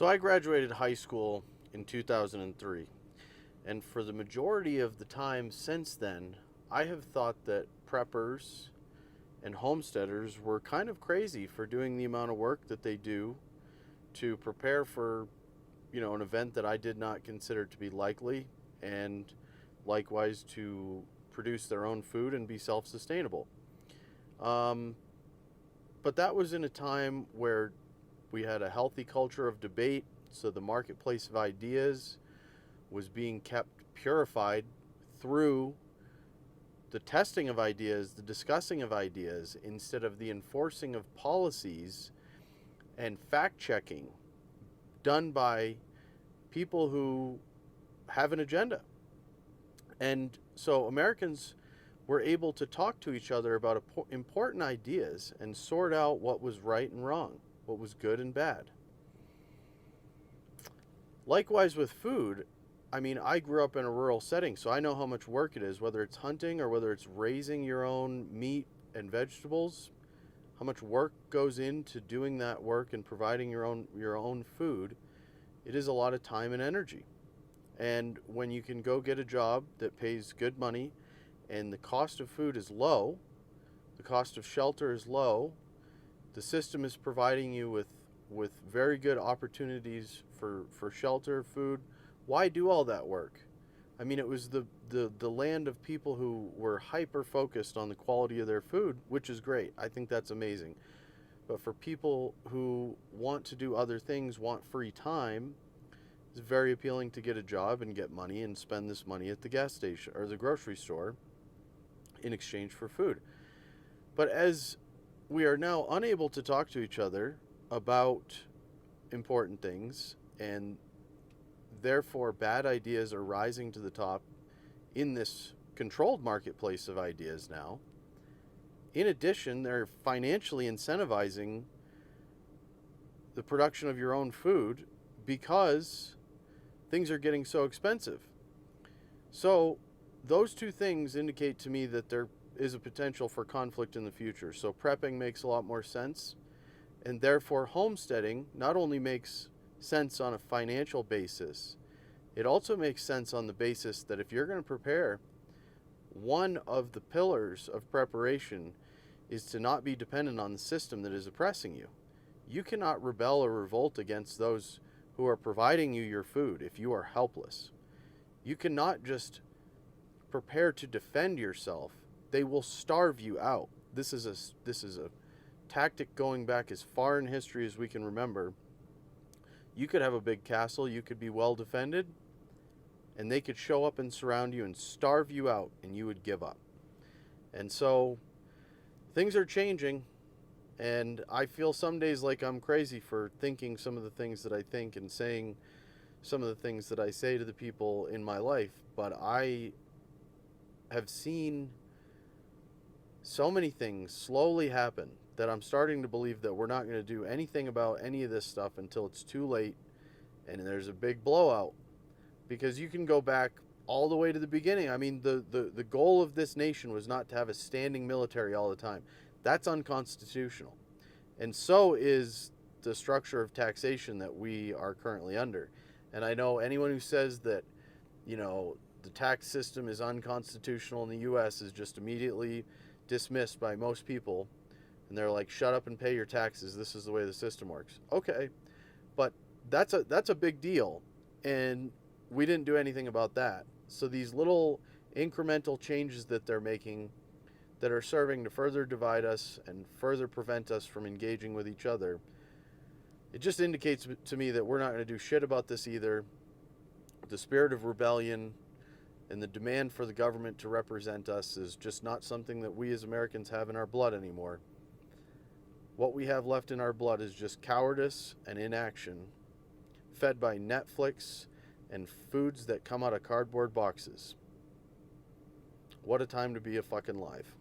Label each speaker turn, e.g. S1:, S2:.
S1: So I graduated high school in 2003, and for the majority of the time since then, I have thought that preppers and homesteaders were kind of crazy for doing the amount of work that they do to prepare for, an event that I did not consider to be likely, and likewise to produce their own food and be self-sustainable. Um, but that was in a time where we had a healthy culture of debate, so the marketplace of ideas was being kept purified through the testing of ideas, the discussing of ideas, instead of the enforcing of policies and fact checking done by people who have an agenda. And so Americans were able to talk to each other about important ideas and sort out what was right and wrong, what was good and bad. Likewise with food, I grew up in a rural setting, so I know how much work it is, whether it's hunting or whether it's raising your own meat and vegetables, how much work goes into doing that work and providing your own food. It is a lot of time and energy. And when you can go get a job that pays good money and the cost of food is low, the cost of shelter is low, the system is providing you with very good opportunities for shelter, food. Why do all that work? It was the land of people who were hyper focused on the quality of their food, which is great. I think that's amazing. But for people who want to do other things, want free time, it's very appealing to get a job and get money and spend this money at the gas station or the grocery store in exchange for food. But as we are now unable to talk to each other about important things, and therefore bad ideas are rising to the top in this controlled marketplace of ideas now. In addition, they're financially incentivizing the production of your own food because things are getting so expensive. So those two things indicate to me that there is a potential for conflict in the future. So prepping makes a lot more sense, and therefore homesteading not only makes sense on a financial basis, it also makes sense on the basis that if you're going to prepare, one of the pillars of preparation is to not be dependent on the system that is oppressing you. You cannot rebel or revolt against those who are providing you your food if you are helpless. You cannot just prepare to defend yourself. They will starve you out. This is a tactic going back as far in history as we can remember. You could have a big castle, you could be well defended, and they could show up and surround you and starve you out, and you would give up. And so things are changing, and I feel some days like I'm crazy for thinking some of the things that I think and saying some of the things that I say to the people in my life. But I have seen so many things slowly happen that I'm starting to believe that we're not going to do anything about any of this stuff until it's too late and there's a big blowout. Because you can go back all the way to the beginning. The goal of this nation was not to have a standing military all the time. That's unconstitutional. And so is the structure of taxation that we are currently under. And I know anyone who says that, the tax system is unconstitutional in the U.S. is just immediately dismissed by most people. And they're like, shut up and pay your taxes. This is the way the system works. Okay, but that's a big deal. And we didn't do anything about that. So these little incremental changes that they're making that are serving to further divide us and further prevent us from engaging with each other, it just indicates to me that we're not going to do shit about this either. The spirit of rebellion and the demand for the government to represent us is just not something that we as Americans have in our blood anymore. What we have left in our blood is just cowardice and inaction, fed by Netflix and foods that come out of cardboard boxes. What a time to be a fucking live.